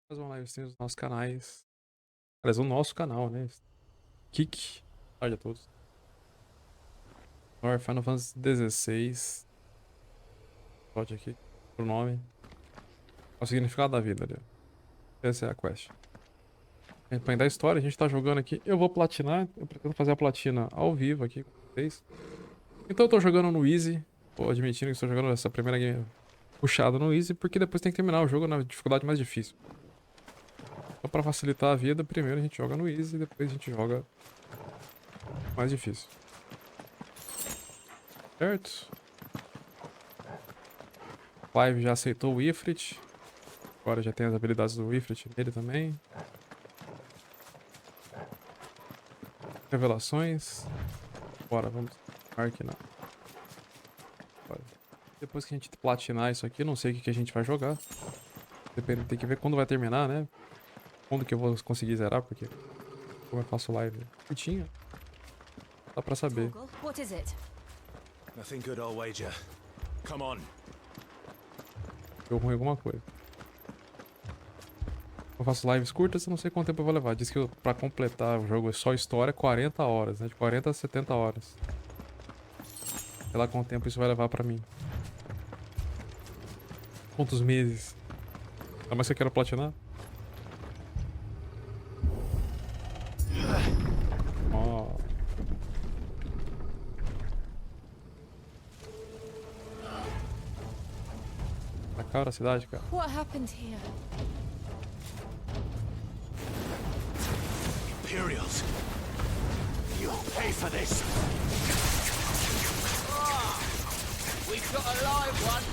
Mais uma livezinha dos nossos canais. Aliás, o nosso canal, né? Boa tarde a todos. Final Fantasy XVI. Pode aqui. O nome. É o significado da vida ali. Essa é a quest. Pra entrar a história, a gente tá jogando aqui. Eu vou platinar. Eu pretendo fazer a platina ao vivo aqui com vocês. Então eu tô jogando no Easy. Tô admitindo que estou jogando essa primeira game puxada no Easy, porque depois tem que terminar o jogo na dificuldade mais difícil. Então pra facilitar a vida, primeiro a gente joga no Easy e depois a gente joga mais difícil. Certo? Live já aceitou o Ifrit. Agora já tem as habilidades do Ifrit nele também. Revelações. Bora, vamos aqui na. Bora. Depois que a gente platinar isso aqui, não sei o que a gente vai jogar. Depende, tem que ver quando vai terminar, né? Quando que eu vou conseguir zerar, porque como eu faço live curtinha, dá pra saber. What is it? Nothing good, I'll wager. Come on. Deu ruim alguma coisa. Eu faço lives curtas, eu não sei quanto tempo eu vou levar. Diz que pra completar o jogo é só história 40 horas, né? De 40 a 70 horas. Sei lá quanto tempo isso vai levar pra mim. Quantos meses? Ah, mas você quer platinar? Ó. Tá cara a cidade, cara. What happened here? Imperials. You'll pay for this. We've got a live one.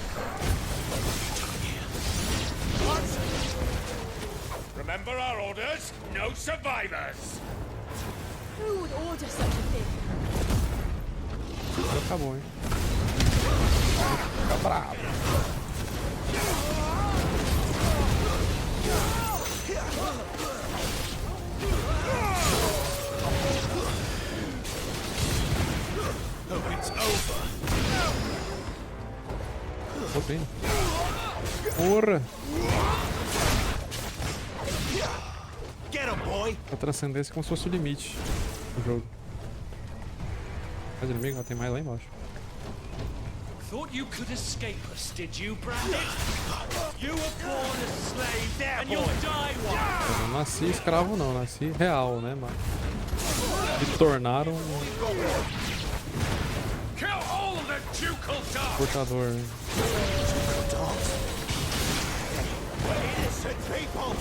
What? Remember our orders? No survivors. Who would order such a thing? Acabou, hein? Fica bravo. Oh, it's over. Tô bem. Porra! Get him, boy. A transcendência é como se fosse o limite do jogo. Mais inimigo, tem mais lá embaixo. Thought you could escape us, did you, Brandon? You were born a slave, and you'll die one. Eu não nasci escravo não, nasci real, né, mano? Me tornaram Kill all of the ducal dogs. portador, né? Innocent people.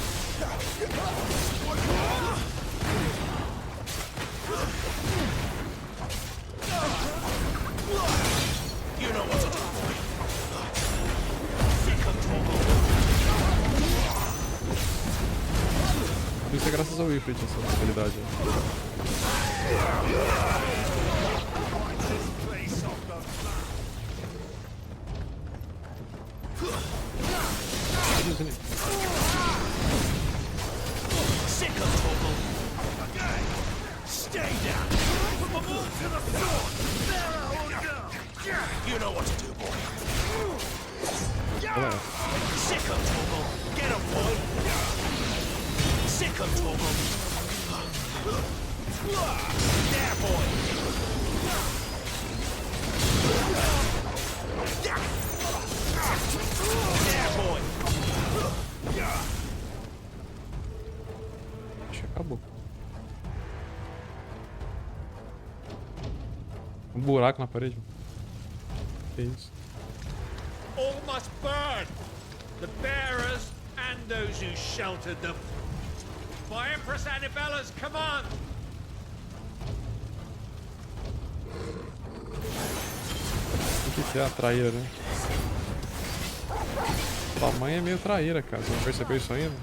You know what to do, boy. Sick of trouble. Isso é graças ao Ifrit, essa habilidade. Sick of trouble. Stay down. You know what to do, boy. Sick of trouble. Get him, boy. Sick of trouble. There, boy. There, boy. Acho que acabou. Um buraco na parede. Que isso? All must burn. The bearers and those who sheltered them. By Empress Annabella's command. O que é a traíra, né? Sua mãe é meio traíra, cara. Você não percebeu isso ainda?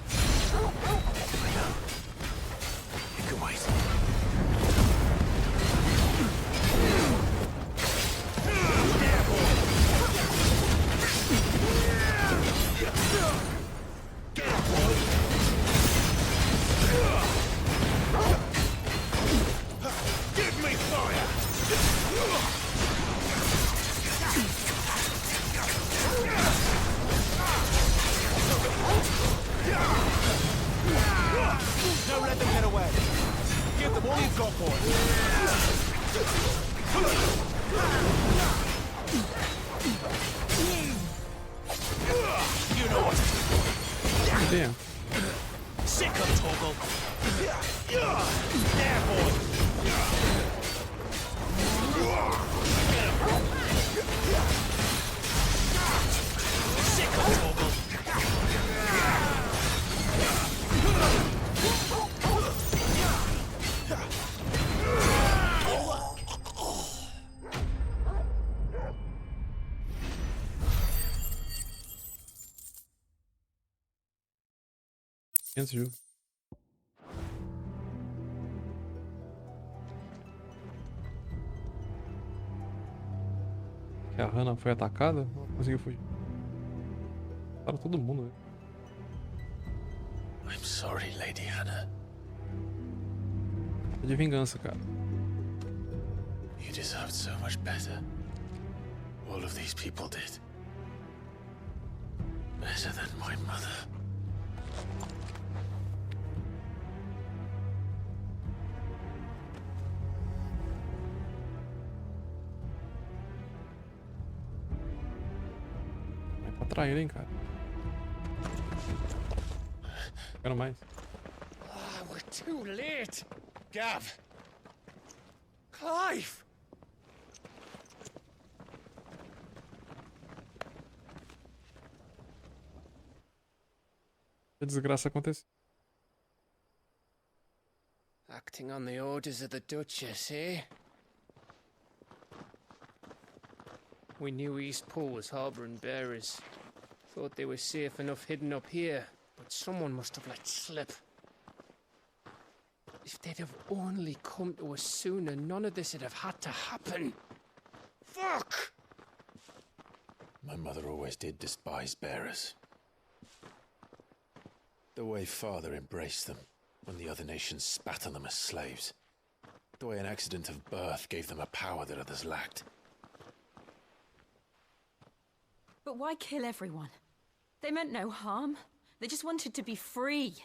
Give me fire! you got, boy? You know what? Damn. Sick of Toggle. There, boy. Sick of Toggle. Antes de... Que a Hannah foi atacada, ela conseguiu fugir. Para todo mundo, velho. I'm sorry, Lady Hannah. É de vingança, cara. You deserved so much better. All of these people did. Better than my mother. É pra trair, hein, cara. Quero mais. Ah, we're too late. Gav. Clive. Que desgraça aconteceu. Acting on the orders of the Duchess, eh? We knew East Pool was harbouring bearers. Thought they were safe enough hidden up here, but someone must have let slip. If they'd have only come to us sooner, none of this would have had to happen. Fuck! My mother always did despise bearers. The way father embraced them when the other nations spat on them as slaves. The way an accident of birth gave them a power that others lacked. But why kill everyone? They meant no harm. They just wanted to be free.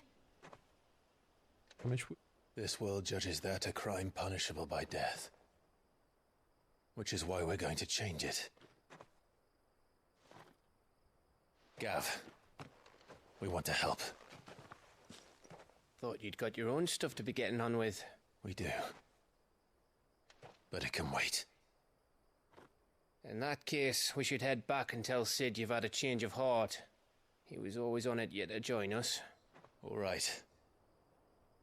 Realmente fui. This world judges that a crime punishable by death. Which is why we're going to change it. Gav, we want to help. Thought you'd got your own stuff to be getting on with. We do. But it can wait. In that case, we should head back and tell Sid you've had a change of heart. He was always on it yet to join us. All right.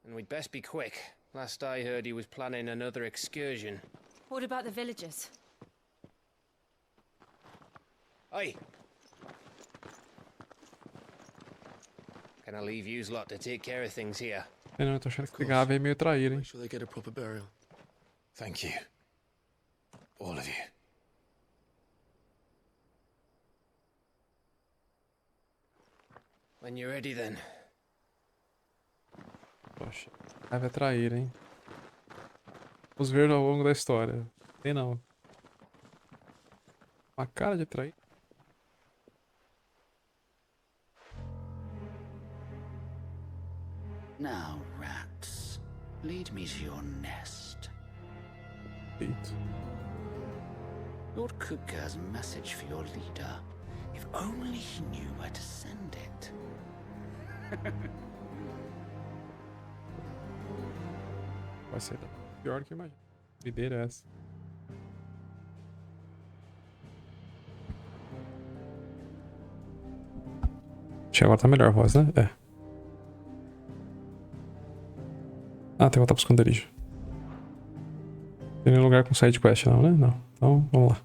And we'd best be quick. Last I heard he was planning another excursion. What about the villagers? Aye. Can I leave yous lot to take care of things here? É, não, eu tô achando que esse Gav é meio traíra, hein. Make sure they get a proper burial. Thank you. All of you. When you're ready then. Poxa, Gav é traíra, hein. Vamos ver ao longo da história. Tem não. Uma cara de traíra. Now, rats, lead me to your nest. Feito. Lord Kupka has a message for your leader. If only he knew where to send it. Vai ser pior que eu imagino. Videira é essa. Acho que agora tá melhor a voz, né? É. Ah, tem que voltar pro esconderijo. Tem nenhum lugar com side quest não, né? Não. Então, vamos lá.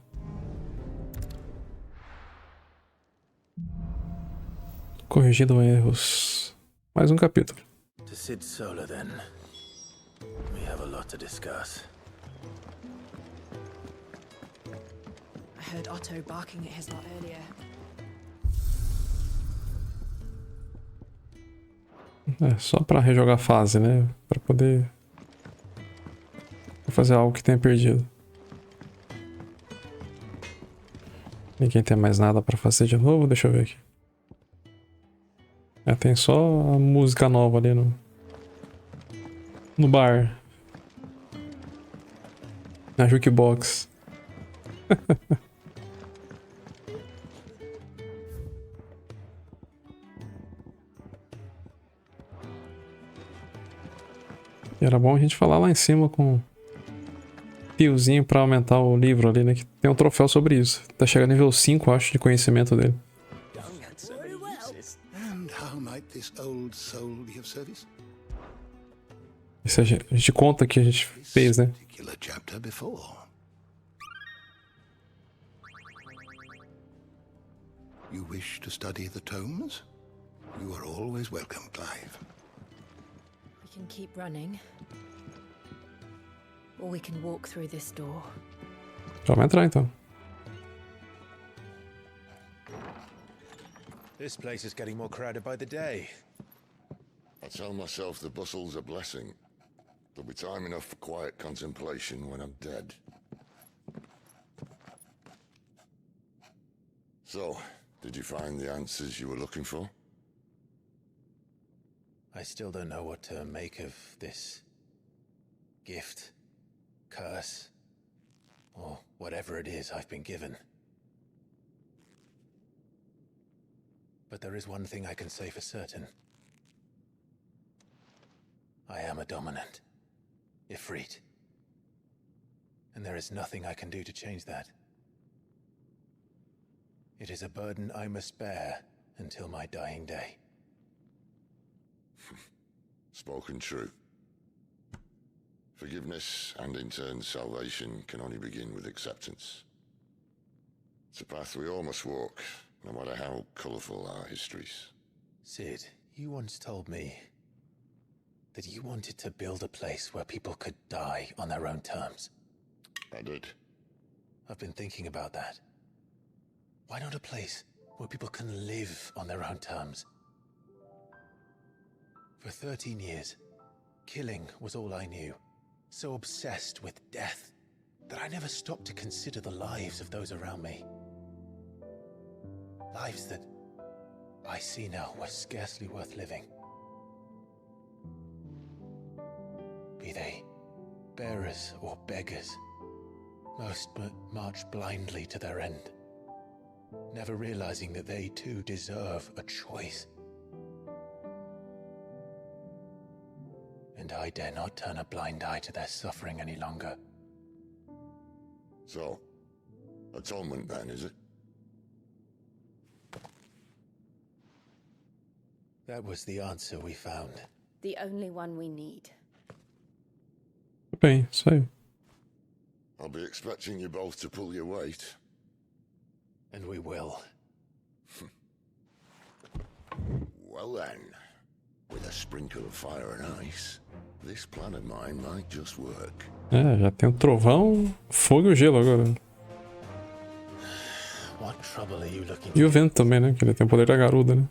Corrigindo erros. Mais um capítulo. To Sid Solar, then. We have a lot to discuss. I heard Otto barking at his lot earlier. É, só pra rejogar a fase, né? Pra poder fazer algo que tenha perdido. Ninguém tem mais nada pra fazer de novo? Deixa eu ver aqui. É, tem só a música nova ali no bar. Na jukebox. E era bom a gente falar lá em cima com fiozinho pra aumentar o livro ali, né? Que tem um troféu sobre isso. Tá chegando a nível 5, acho, de conhecimento dele. And how might this old soul be of service? Isso a gente conta que a gente fez, né? Particular chapter before. You wish to study the tomes? You are always welcome, Clive. We can keep running. Or we can walk through this door. Vamos entrar então. This place is getting more crowded by the day. I tell myself the bustle's a blessing. There'll be time enough for quiet contemplation when I'm dead. So, did you find the answers you were looking for? I still don't know what to make of this gift, curse, or whatever it is I've been given. But there is one thing I can say for certain. I am a dominant, Ifrit. And there is nothing I can do to change that. It is a burden I must bear until my dying day. Spoken true. Forgiveness and in turn salvation can only begin with acceptance. It's a path we all must walk, no matter how colourful our histories. Sid, you once told me that you wanted to build a place where people could die on their own terms. I did. I've been thinking about that. Why not a place where people can live on their own terms? For 13 years, killing was all I knew. So obsessed with death that I never stopped to consider the lives of those around me. Lives that I see now were scarcely worth living. Be they bearers or beggars, most march blindly to their end, never realizing that they too deserve a choice. And I dare not turn a blind eye to their suffering any longer. So, atonement then, is it? That was the answer we found. The only one we need. Bem, isso aí. I'll be expecting you both to pull your weight. And we will. Well then, with a sprinkle of fire and ice, this plan of mine might just work. É, já tem o trovão, fogo e o gelo agora. What trouble are you looking E o vento também, né? Que ele tem o poder da garuda, né?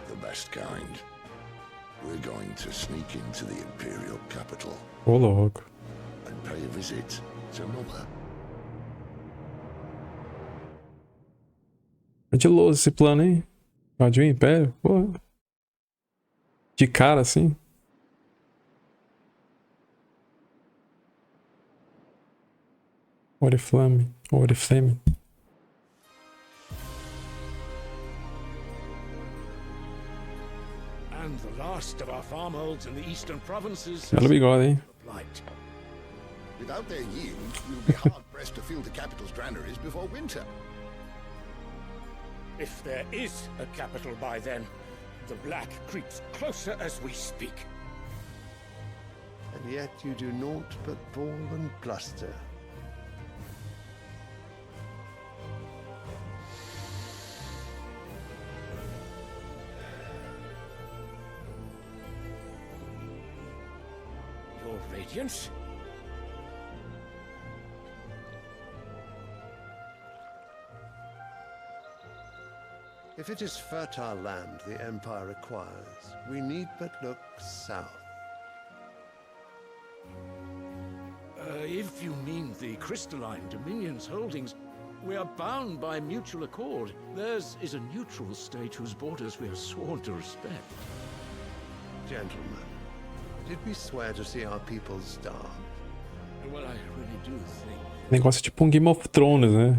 The best kind. We're going to sneak into the Imperial capital Ô, louco. and pay a visit to Mother. É de lousa esse plano, hein? Invadir o Império, pô. De cara, assim. Oriflame. Oriflame. And the last of our farmholds in the eastern provinces. Belo bigode, hein? Blight. Without their yield, you'll be hard-pressed to fill the capital's granaries before winter. If there is a capital by then, the black creeps closer as we speak. And yet you do naught but bawl and bluster. Your Radiance? If it is fertile land the Empire requires, we need but look south. If you mean the crystalline Dominion's holdings, we are bound by mutual accord. Theirs is a neutral state whose borders we are sworn to respect. Gentlemen, did we swear to see our people starve? Well, I really do think. O negócio é tipo um Game of Thrones, né?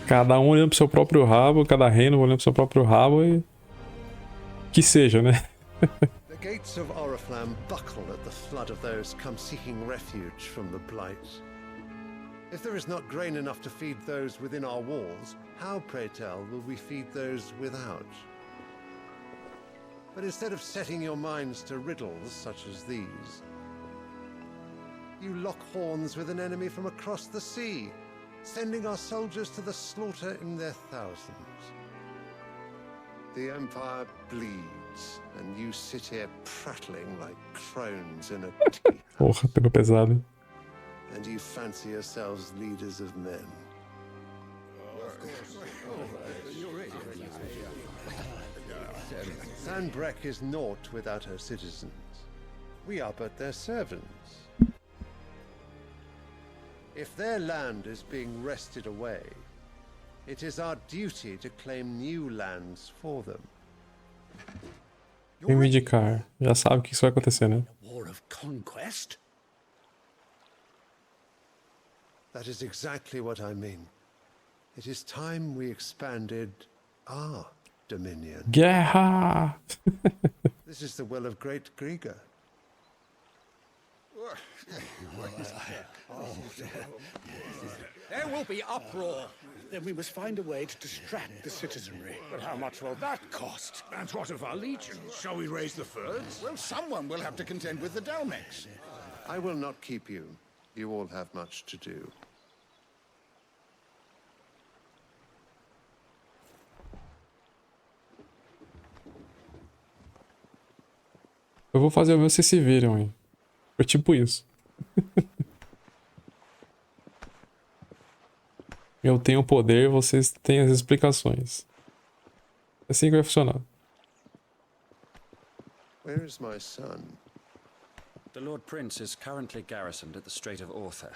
Cada um olhando pro seu próprio rabo, cada reino olhando pro seu próprio rabo e... Que seja, né? The gates of Oriflamme buckle at the flood of those come seeking refuge from the blight. If there is not grain enough to feed those within our walls, how, pray tell, will we feed those without? But instead of setting your minds to riddles such as these, you lock horns with an enemy from across the sea, sending our soldiers to the slaughter in their thousands. The Empire bleeds, and you sit here prattling like crones in a tea. Porra, pegou pesado, hein? And you fancy yourselves leaders of men. Sanbreque is naught without her citizens. We are but their servants. If their land is being wrested away, it is our duty to claim new lands for them. Vem me indicar. Já sabe que isso vai acontecer, né? War of conquest? That is exactly what I mean. It is time we expanded our dominion. Guerra! This is the will of great Griga. There will be uproar. Then we must find a way to distract the citizenry. But how much will that cost? And what of our legions? Shall we raise the furs? Well, someone will have to contend with the Dalmex. I will not keep you. You all have much to do. Eu vou fazer o meu, vocês se viram, hein? Foi tipo isso. Eu tenho o poder, vocês têm as explicações. É assim que vai funcionar. Where is my son? The Lord Prince is currently garrisoned at the Strait of Arthur.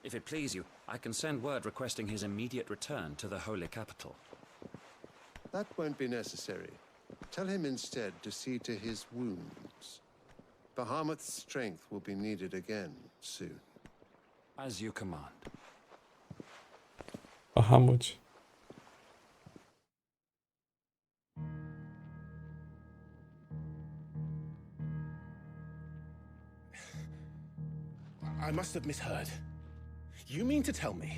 If it please you, I can send word requesting his immediate return to the Holy Capital. That won't be necessary. Tell him instead to see to his wounds. Bahamut's strength will be needed again soon. As you command. Bahamut. I must have misheard. You mean to tell me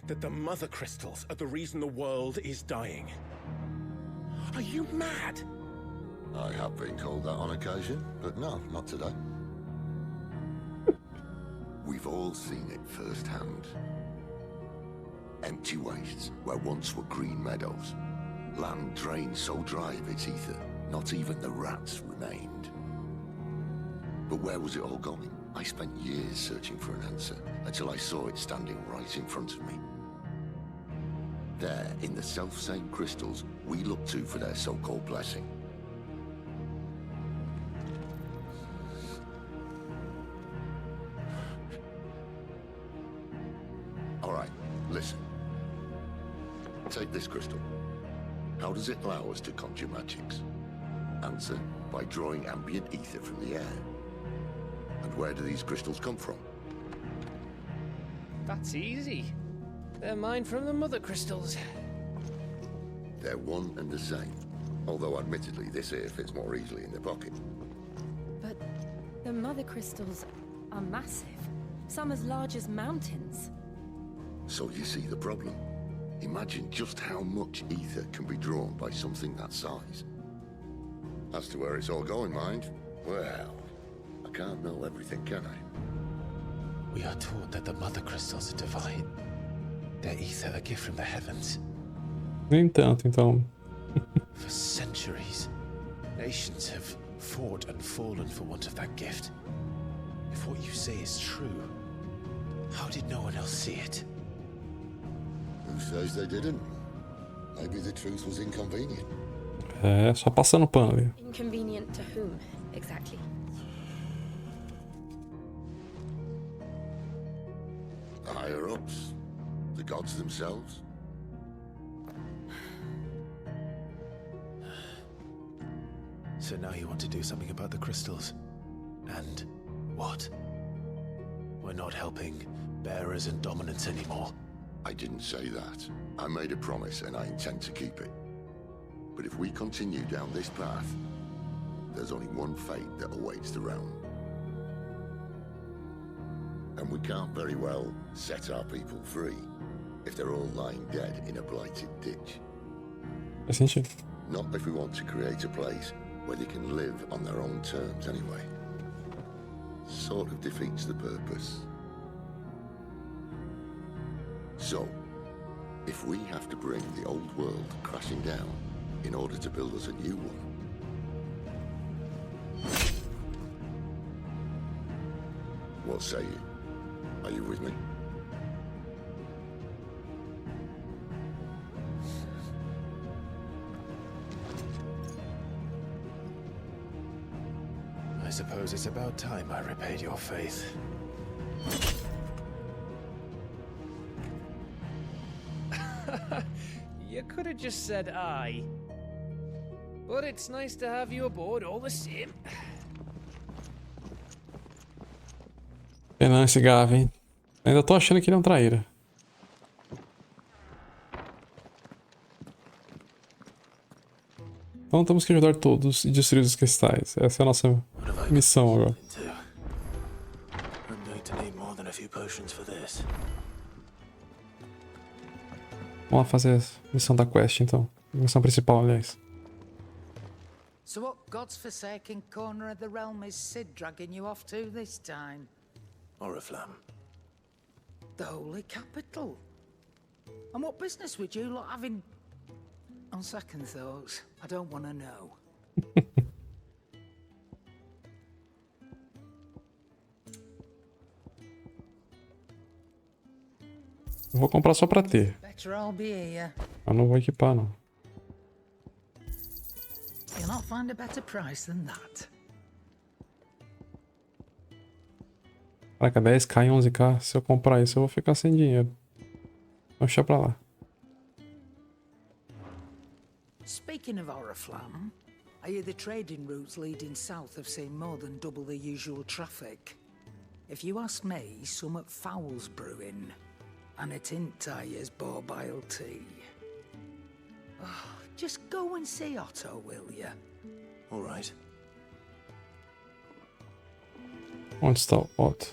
that the mother crystals are the reason the world is dying? Are you mad? I have been called that on occasion, but no, not today. We've all seen it firsthand. Empty wastes where once were green meadows. Land drained so dry of its ether, not even the rats remained. But where was it all going? I spent years searching for an answer, until I saw it standing right in front of me. There, in the self-same crystals we look to for their so-called blessing. All right, listen. Take this crystal. How does it allow us to conjure magics? Answer, by drawing ambient ether from the air. And where do these crystals come from? That's easy. They're mine from the mother crystals. They're one and the same. Although admittedly this here fits more easily in the pocket. But the mother crystals are massive. Some as large as mountains. So you see the problem. Imagine just how much ether can be drawn by something that size. As to where it's all going, mind, well, I can't know everything, can I? We are taught that the mother crystals are divine. Their ether a gift from the heavens. Nem tanto, então. For centuries, nations have fought and fallen for want of that gift. If what you say is true, how did no one else see it? Who says they didn't? Maybe the truth was inconvenient. É, só passando pano ali. Inconvenient to whom, exactly? The higher-ups, the gods themselves. So now you want to do something about the crystals. And What? We're not helping bearers and dominants anymore. I didn't say that. I made a promise and I intend to keep it. But if we continue down this path, there's only one fate that awaits the realm. And we can't very well set our people free if they're all lying dead in a blighted ditch. Faz sentido. Not if we want to create a place where they can live on their own terms anyway. Sort of defeats the purpose. So, if we have to bring the old world crashing down in order to build us a new one, what say you? Are you with me? I suppose it's about time I repaid your faith. You could have just said aye. But it's nice to have you aboard all the same. Penando esse Gav, hein? Ainda tô achando que ele é um traíra. Então temos que ajudar todos e destruir os cristais. Essa é a nossa missão agora. Vamos lá fazer a missão da quest então. Missão principal, aliás. So what God's forsaken corner of the realm is Sid dragging you off to this time? Oriflamme. The holy capital. And what business would you lot have in... On second thoughts, I don't want to know. Eu vou comprar só pra ter. Better I'll be here. Eu não vou equipar, não. You'll not find a better price than that. Caraca, 10k e 11k. Se eu comprar isso, eu vou ficar sem dinheiro. Vou deixar pra lá. Speaking of Oriflamme, I hear the trading routes leading south have seen more than double the usual traffic. If you ask me, somewhat foul's brewing. And it ain't Tyre's borbile tea. Oh, just go and see Otto, will you? All right. Onde está o Otto?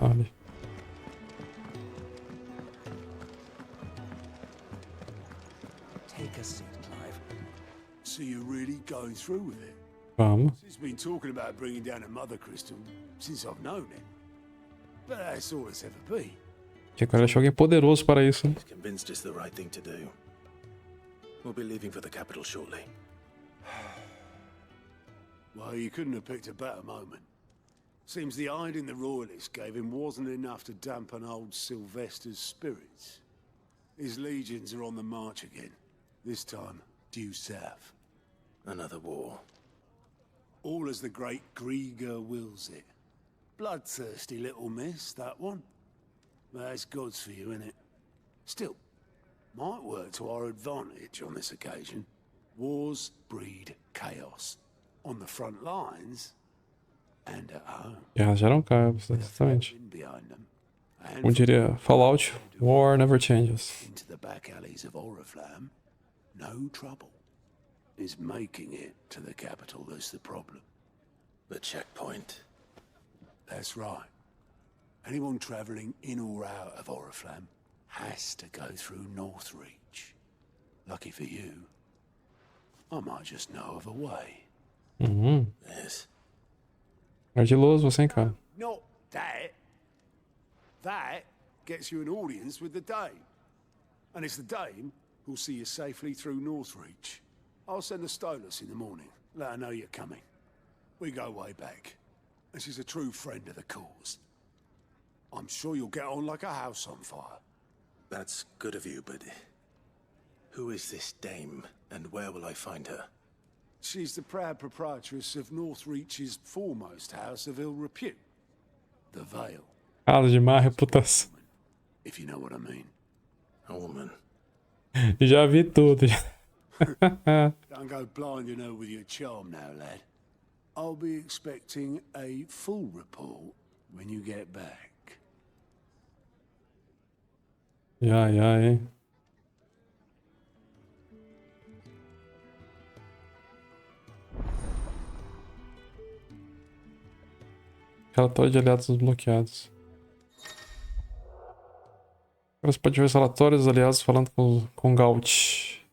Ali. Take a seat, Clive. So you're really going through with it? Vamos. He's been talking about bringing down a mother crystal since I've known him. But that's all it's ever been. Que agora achou alguém poderoso para isso, né? He's convinced it's the right thing to do. We'll be leaving for the capital shortly. Well, you couldn't have picked a better moment. Seems the hiding the royalists gave him wasn't enough to dampen old Sylvester's spirits. His legions are on the march again. This time, due south. Another war. All as the great Grieger wills it. Bloodthirsty little miss, that one. That's God's for you, innit? Still, might work to our advantage on this occasion. Wars breed chaos. On the front lines and at home. Guerras geram caos, exatamente. Behind them. Como diria Fallout, war never changes. Into the back alleys of Oriflamme, no trouble. Is making it to the capital that's the problem. The checkpoint. That's right. Anyone travelling in or out of Oriflamme has to go through Northreach. Lucky for you, I might just know of a way. Yes. Ardiloso, você, cara. Not that. That gets you an audience with the Dame. And it's the Dame who'll see you safely through Northreach. I'll send the Stolas in the morning. Let her know you're coming. We go way back. And she's a true friend of the cause. I'm sure you'll get on like a house on fire. That's good of you, but who is this dame, and where will I find her? She's the proud proprietress of Northreach's foremost house of ill repute, the Vale. Casa de má reputação. If you know what I mean. A woman. Já vi tudo. Don't go blinding her with your charm now, lad. I'll be expecting a full report when you get back. Ai, ai, hein? Relatório de aliados desbloqueados. Agora você pode ver os relatórios dos aliados falando com Gaut.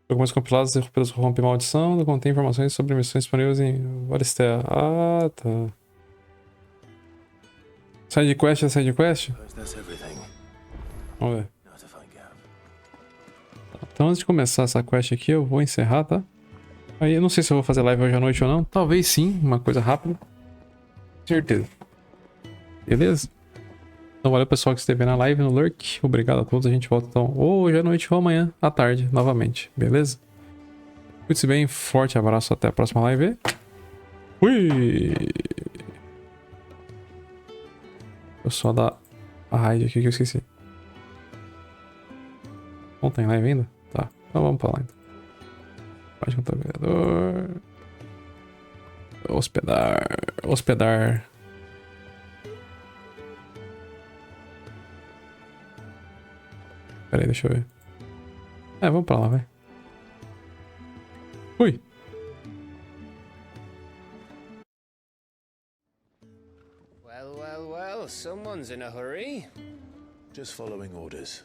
Documentos compilados e pelos rompe maldição. Contém informações sobre missões disponíveis em Varistea. Ah, tá. Side quest é side quest? Vamos ver. Então antes de começar essa quest aqui, eu vou encerrar, tá? Aí eu não sei se eu vou fazer live hoje à noite ou não. Talvez sim, uma coisa rápida. Certeza. Beleza? Então valeu pessoal que esteve na live, no lurk. Obrigado a todos. A gente volta então hoje à noite ou amanhã à tarde novamente. Beleza? Cuide-se bem. Forte abraço. Até a próxima live. Fui! Eu só dar a raid aqui que eu esqueci. Não tem live ainda? Tá. Então vamos pra lá então. Pode contar o vereador. Hospedar. Pera aí, deixa eu ver. Vamos pra lá, vai. Fui! Well, someone's in a hurry. Just following orders.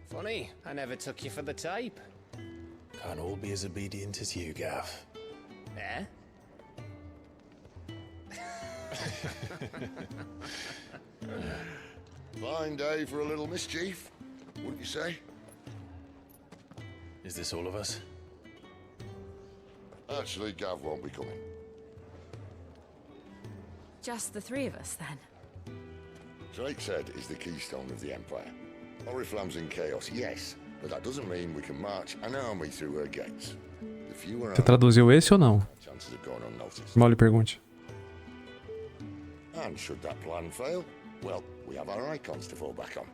Funny, I never took you for the type. Can't all be as obedient as you, Gav. Eh? Fine day for a little mischief, wouldn't you say? Is this all of us? Actually, Gav won't be coming. Just the three of us, then? Drake's Head is the keystone of the Empire. Oriflamme's in chaos, yes, but that doesn't mean we can march an army through her gates. The fewer Você traduziu esse ou não? chances of going unnoticed. Mal lhe pergunte. And should that plan fail, well, we have our icons to fall back on.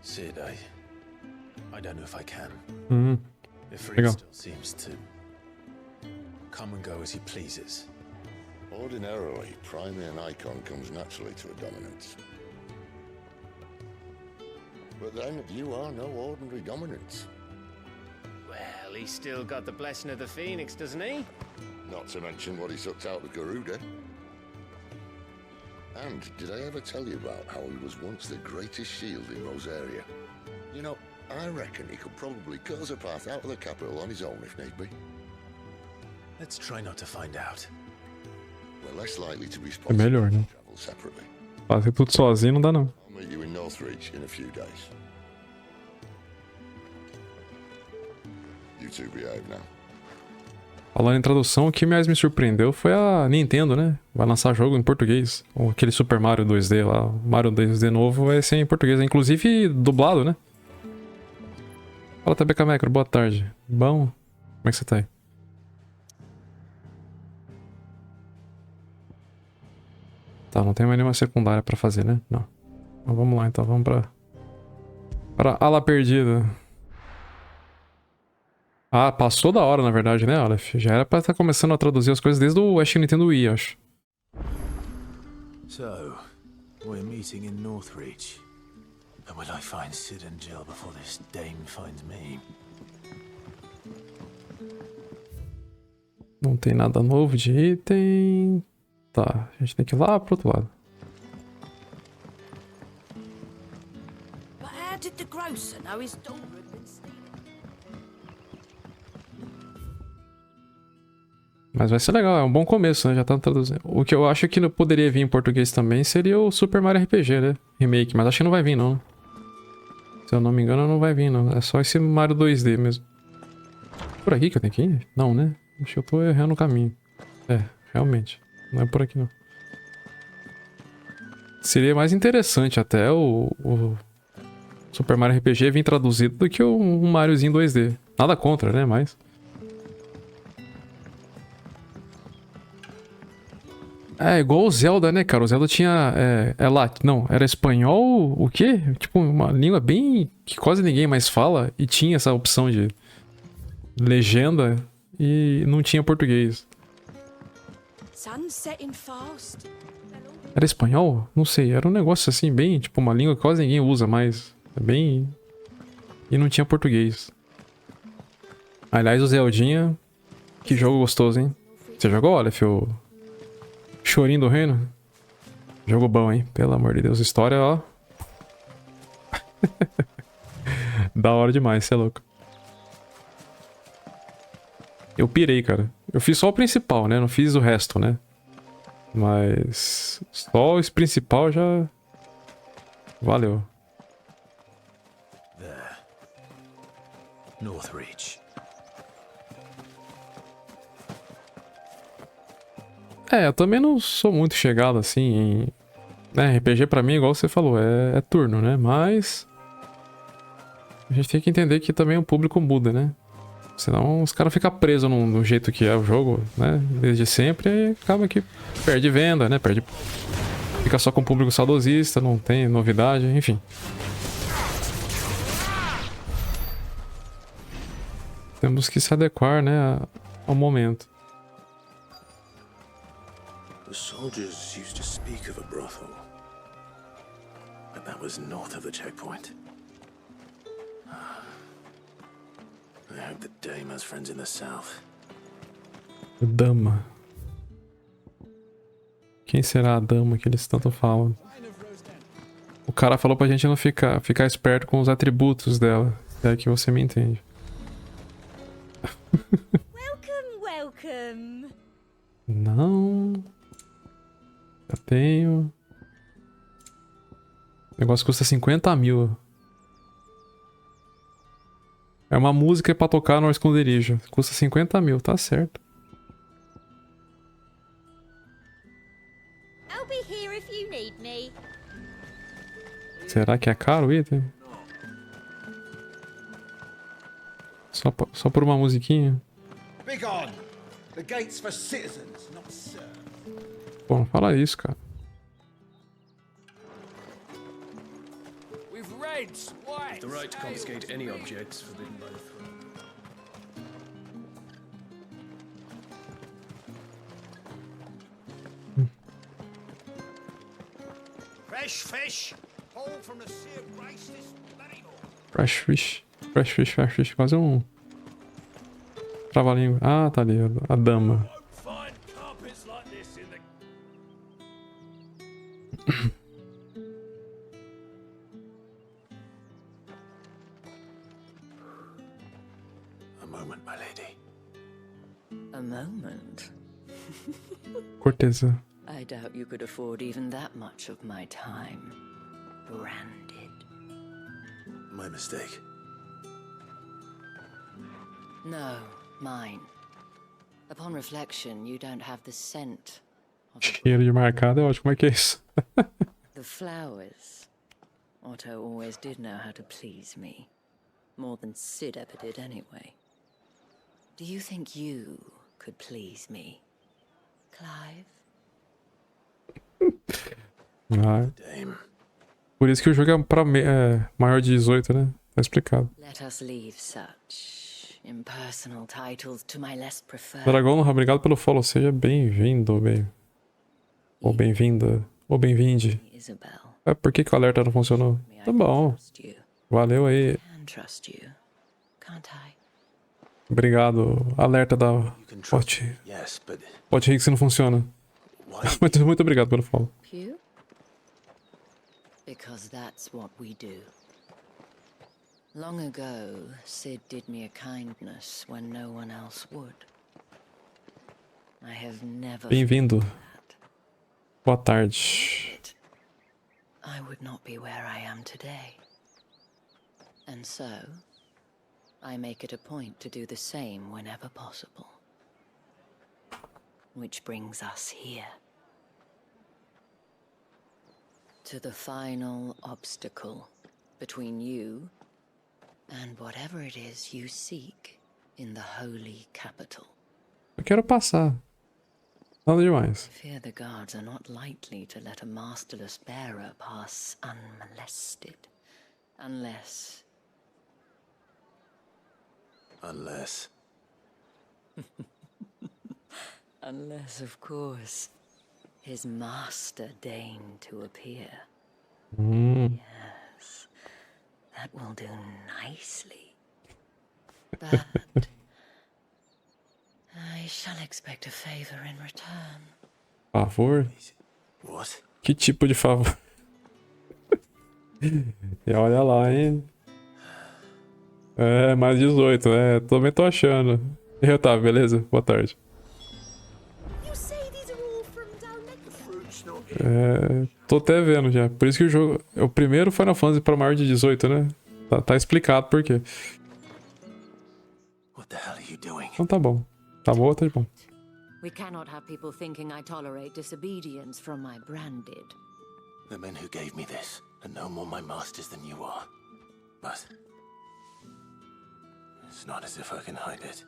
Sid, I don't know if I can. If Legal. still seems to come and go as he pleases. Ordinarily, priming an icon comes naturally to a dominance. But then, you are no ordinary dominance. Well, he's still got the blessing of the Phoenix, doesn't he? Not to mention what he sucked out of Garuda. And did I ever tell you about how he was once the greatest shield in Rosaria? You know, I reckon he could probably cut us a path out of the capital on his own if need be. Let's try not to find out. We're less likely to be É sponsored melhor, né? travel separately. Fazer tudo sozinho não dá não. I'll meet you in Northreach in a few days. You two behave now. Falando em tradução, o que mais me surpreendeu foi a Nintendo, né? Vai lançar jogo em português. Ou aquele Super Mario 2D lá, o Mario 2D novo vai ser em português. Inclusive dublado, né? Fala, TBK Macro, boa tarde. Bom? Como é que você tá aí? Tá, não tem mais nenhuma secundária pra fazer, né? Não. Então vamos lá, então. Vamos pra ala perdida. Ah, passou da hora, na verdade, né, Aleph? Já era pra estar começando a traduzir as coisas desde o Nintendo Wii, acho. So, we're meeting in Northreach. And will I find Sid and Jill before this dame finds me? Não tem nada novo de item. Tá, a gente tem que ir lá pro outro lado. But how did the grocer know his daughter had been stealing? Mas vai ser legal, é um bom começo, né? Já tá traduzindo. O que eu acho que poderia vir em português também seria o Super Mario RPG, né? Remake, mas acho que não vai vir, não. Se eu não me engano, não vai vir, não. É só esse Mario 2D mesmo. Por aqui que eu tenho que ir? Não, né? Acho que eu tô errando o caminho. É, realmente. Não é por aqui, não. Seria mais interessante até o Super Mario RPG vir traduzido do que um Mariozinho 2D. Nada contra, né? Mas... É igual o Zelda, né, cara? O Zelda tinha... não, era espanhol, o quê? Tipo, uma língua bem... que quase ninguém mais fala. E tinha essa opção de legenda e não tinha português. Sun's setting fast. Era espanhol? Não sei, era um negócio assim, bem, tipo, uma língua que quase ninguém usa mais. É bem... E não tinha português. Aliás, o Zeldinha... Que jogo gostoso, hein? Você jogou, Aleph, o... Chorinho do Reino? Jogo bom, hein? Pelo amor de Deus, história, ó. Da hora demais, cê é louco. Eu pirei, cara. Eu fiz só o principal, né? Não fiz o resto, né? Mas... Só esse principal já... Valeu. There. Northreach. É, eu também não sou muito chegado assim em... Né, RPG pra mim, igual você falou, é turno, né? Mas... A gente tem que entender que também o público muda, né? Senão os caras ficam presos no jeito que é o jogo, né? Desde sempre, e acaba que perde venda, né? Perde... Fica só com o público saudosista, não tem novidade, enfim. Temos que se adequar, né, ao momento. The soldiers used to speak of a brothel, but that was north of the checkpoint. I hope the dame has friends in the south. Dama. Quem será a dama que eles tanto falam? O cara falou pra gente não ficar esperto com os atributos dela. É que você me entende. Welcome, welcome. Não. Já tenho. O negócio custa 50 mil. É uma música pra tocar no esconderijo. Custa 50 mil, tá certo. I'll be here if you need me. Será que é caro o item? Só por uma musiquinha? Begone! The gate's for citizens, not serfs. Pô, não fala isso, cara. With reds, whites, The right to confiscate any objects forbidden by the throne. fresh fish, hauled from the sea of grace this bloody morning. Fresh fish. Fresh fish, fresh fish. Quase um... Trava-língua. Ah, tá ali. A dama. Find carpets like this in the... A moment, my lady. A moment? Cortesã. I doubt you could afford even that much of my time. Branded. My mistake. No, mine. Upon reflection, you don't have the scent of Cheiro de marcado é ótimo. Como é que é isso? the flowers. Otto always did know how to please me. More than Sid ever did anyway. Do you think you could please me, Clive? Ah, por isso que o jogo é pra maior de 18, né? Tá explicado. Let us leave such impersonal titles to my less preferred. Dragão, obrigado pelo follow. Seja bem-vindo, bem. Ou bem-vinda. Ou bem-vinde. Isabelle. É, por que o alerta não funcionou? Tá bom. Valeu aí. Can trust you, can't I? Obrigado. Alerta da Bot. Yes, but Bot Higgs não funciona. Muito obrigado pelo follow. Pew? Because that's what we do. Long ago, Sid did me a kindness when no one else would. I have never... Bem-vindo. Boa tarde. I would not be where I am today. And so, I make it a point to do the same whenever possible. Which brings us here. To the final obstacle between you and whatever it is you seek in the holy capital. Eu quero passar. Nada demais. I fear the guards are not likely to let a masterless bearer pass unmolested. Unless... Unless, of course, his master deigned to appear. Yes, that will do nicely. But I shall expect a favor in return. Favor? What? Que tipo de favor? E olha lá, hein? É, mais 18, também tô achando. E eu tá, beleza? Boa tarde. Tô até vendo já. Por isso que o jogo é o primeiro Final Fantasy pra maior de 18, né? Tá explicado por quê. What the hell are you doing? Então tá bom. Tá bom, tá bom. We cannot have people thinking I tolerate disobedience from my branded. The men who gave me this are no more my masters than you are. But it's not as if I can hide it.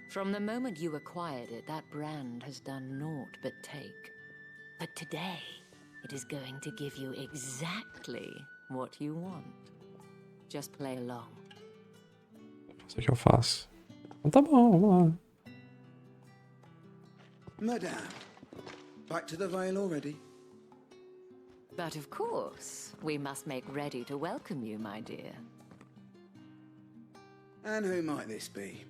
From the moment you acquired it, that brand has done naught but take. But today, it is going to give you exactly what you want. Just play along. Isso que eu faço. Então tá bom, vamos lá. Madame, back to the Vale already? But of course, we must make ready to welcome you, my dear. And who might this be?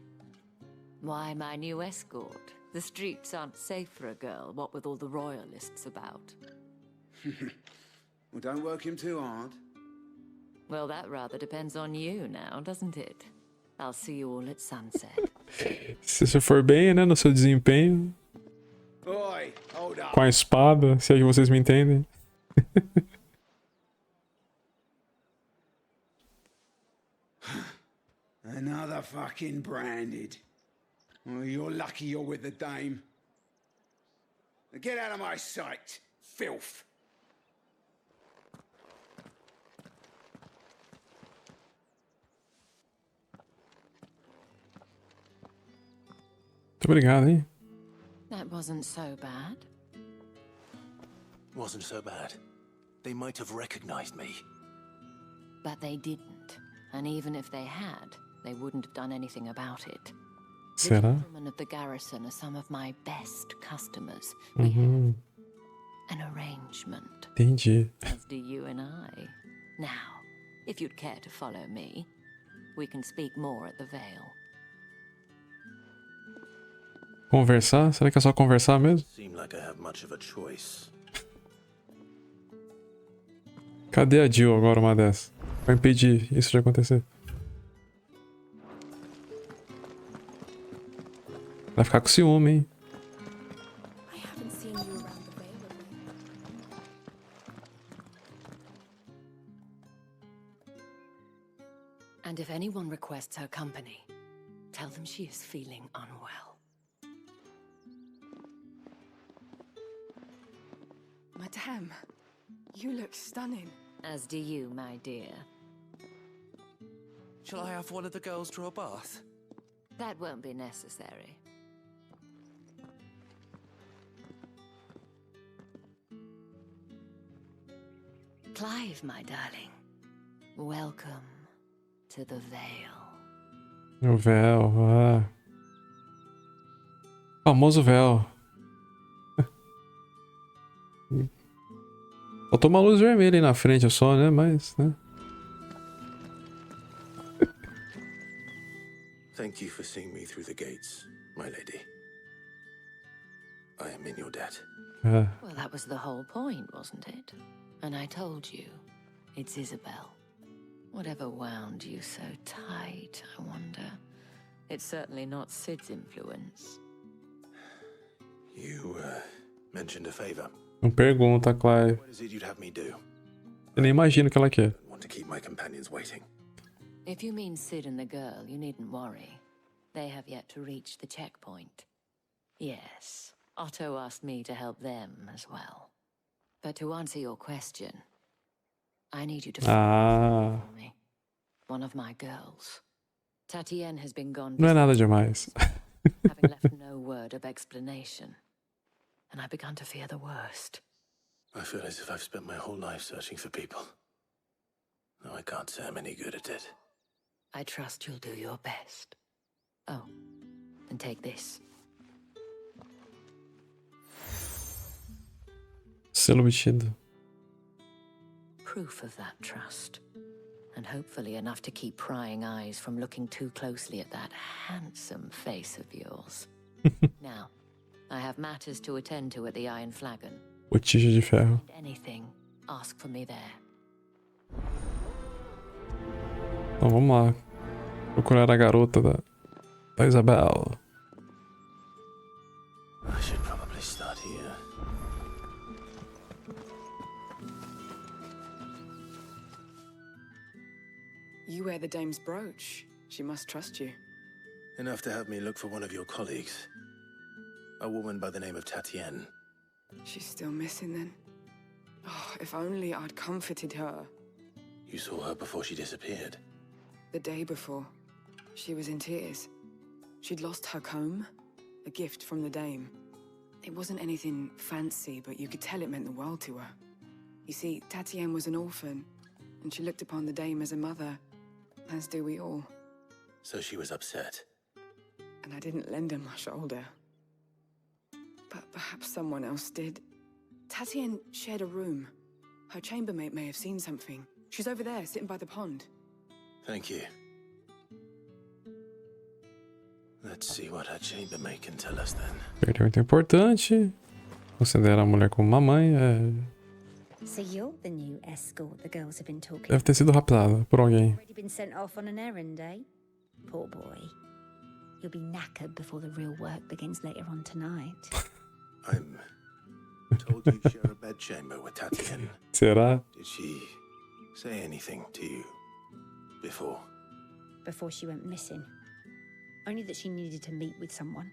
Why, my new escort. The streets aren't safe for a girl, what with all the royalists about. Well, don't work him too hard. Well, that rather depends on you now, doesn't it? I'll see you all at sunset. Se você for bem, né, no seu desempenho. Oi, hold up. Com a espada, se é que vocês me entendem. Another fucking branded. Well, you're lucky you're with the dame. Now get out of my sight, filth. Muito obrigado, hein? That wasn't so bad. Wasn't so bad. They might have recognized me. But they didn't. And even if they had, they wouldn't have done anything about it. The Será? gentlemen of the garrison are some of my best customers. We have an arrangement. Entendi. As do you and I. Now, if you'd care to follow me, we can speak more at the Vale. Conversar? Será que é só conversar mesmo? Seem like I have much of a choice. Cadê a Jill agora, uma dessas? Vai impedir isso de acontecer. Vai ficar com ciúme, hein? I haven't seen you around the Vale of late. And if anyone requests her company, tell them she is feeling unwell. Madame, you look stunning. As do you, my dear. Shall I have one of the girls draw a bath? That won't be necessary. Clive, my darling. Welcome to the Vale. O véu, famoso véu. Faltou uma luz vermelha aí na frente só, né? Mas, né? Thank you for seeing me through the gates, my lady. I am in your debt. Well, that was the whole point, wasn't it? And I told you, it's Isabelle. Whatever wound you so tight, I wonder. It's certainly not Sid's influence. You, mentioned a favor. Não pergunta, Clive. What is it you'd have me do? Eu nem imagino o que ela quer. Want to keep my companions waiting. If you mean Sid and the girl, you needn't worry. They have yet to reach the checkpoint. Yes, Otto asked me to help them as well. But to answer your question, I need you to find for me. One of my girls. Tatienne has been gone. Não é nada demais. Having left no word of explanation. And I've begun to fear the worst. I feel as if I've spent my whole life searching for people. Though I can't say I'm any good at it. I trust you'll do your best. Oh, And take this. Selo vestido. Proof of that trust. And hopefully enough to keep prying eyes from looking too closely at that handsome face of yours. Now, I have matters to attend to at the Iron Flagon. Botija de ferro. Anything, ask for me there. Então vamos lá. Procurar a garota da Isabelle. I should probably start here. You wear the dame's brooch. She must trust you. Enough to have me look for one of your colleagues. A woman by the name of Tatienne. She's still missing then. Oh, if only I'd comforted her. You saw her before she disappeared. The day before, she was in tears. She'd lost her comb, a gift from the dame. It wasn't anything fancy, but you could tell it meant the world to her. You see, Tatienne was an orphan, and she looked upon the dame as a mother, as do we all. So she was upset. And I didn't lend her my shoulder. But perhaps someone else did. Tatienne shared a room. Her chambermaid may have seen something. She's over there, sitting by the pond. Thank you. Let's see what her chambermaid can tell us then. Perdeu muito importante. Considera a mulher como uma mãe. So you're the new escort the girls have been talking Deve ter sido raptada por alguém. Already been sent off on an errand, eh? Poor boy. You'll be knackered before the real work begins later on tonight. I'm told you share a bedchamber with Tatienne. Será? Did she say anything to you before? Before she went missing. Only that she needed to meet with someone.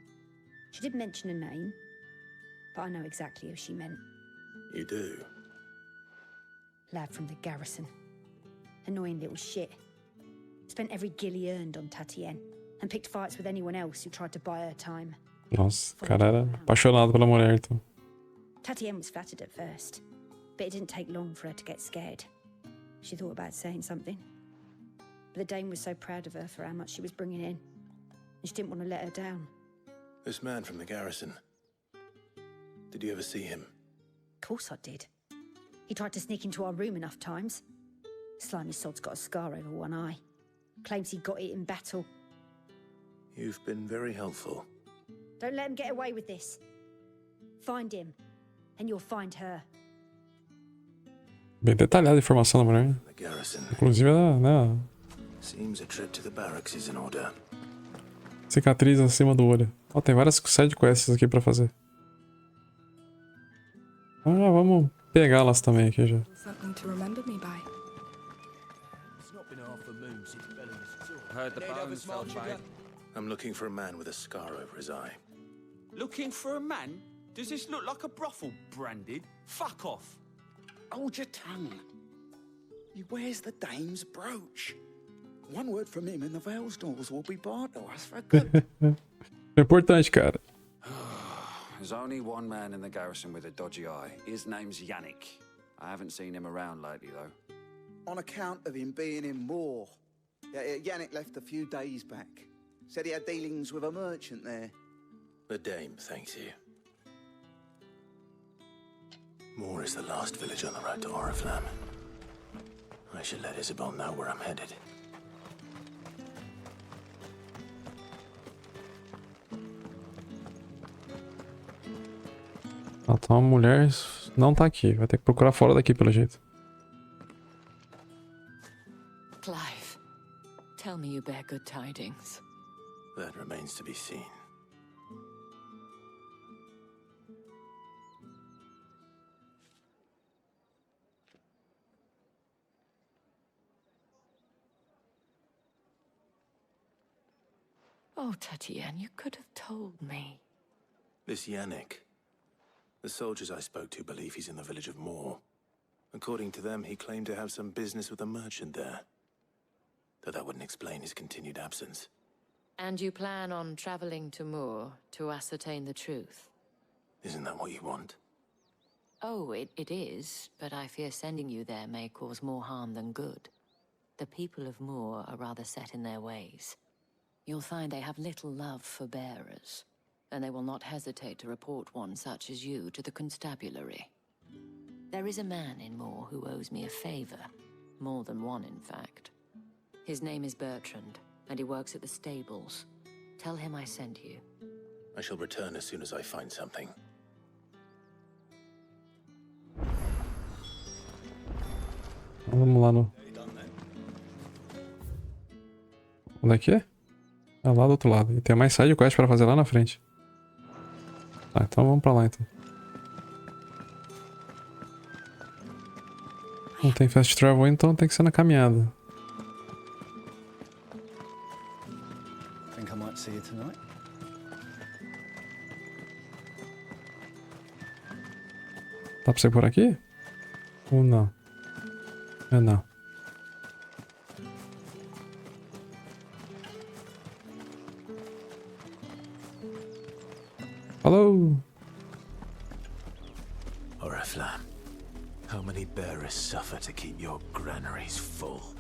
She did mention a name, but I know exactly who she meant. You do? Lad from the garrison. Annoying little shit. Spent every guil he earned on Tatienne, and picked fights with anyone else who tried to buy her time. Nossa, o cara era apaixonado pela mulher, então. Tatienne was flattered at first, but it didn't take long for her to get scared. She thought about saying something. But the dame was so proud of her for how much she was bringing in, and she didn't want to let her down. This man from the garrison. Did you ever see him? Of course I did. He tried to sneak into our room enough times. Slimy sod's got a scar over one eye. Claims he got it in battle. You've been very helpful. Don't let him get away with this. Find him, and you'll find her. Bem detalhada a informação da mulher. The garrison. Inclusive, né? Seems a trip to the barracks is in order. Cicatriz acima do olho. Ó, tem várias side quests aqui pra fazer. Então já vamos pegá-las também aqui já. Something to remember me by. Heard the bones fell by. I'm looking for a man with a scar over his eye. Looking for a man? Does this look like a brothel, Branded? Fuck off. Hold your tongue. He wears the dame's brooch. One word from him and the Vale's doors will be barred to us for good. É importante, cara. There's only one man in the garrison with a dodgy eye. His name's Yannick. I haven't seen him around lately, though. On account of him being in war. Yannick left a few days back. Said he had dealings with a merchant there. The dame thanks you. Moor is the last village on the road to Oriflamme. I should let Isabelle know where I'm headed. Então a mulher não tá aqui. Vai ter que procurar fora daqui, pelo jeito. Clive, tell me you bear good tidings. That remains to be seen. Oh, Tatienne, you could have told me. This Yannick. The soldiers I spoke to believe he's in the village of Moor. According to them, he claimed to have some business with a merchant there. Though that wouldn't explain his continued absence. And you plan on traveling to Moor to ascertain the truth? Isn't that what you want? Oh, it is, but I fear sending you there may cause more harm than good. The people of Moor are rather set in their ways. you'll find they have little love for bearers, and they will not hesitate to report one such as you to the constabulary. There is a man in Moore who owes me a favor, more than one in fact. His name is Bertrand, and he works at the stables. Tell him I sent you. I shall return as soon as I find something. Vamos lá no... Onde é que é? É lá do outro lado. E tem mais side quest pra fazer lá na frente. Tá, então vamos pra lá então. Não tem fast travel, então tem que ser na caminhada. Think I might see you tonight. Dá pra ser por aqui? Ou não? É não. Hello. Oriflamme, how many bearers suffer to keep your granaries full?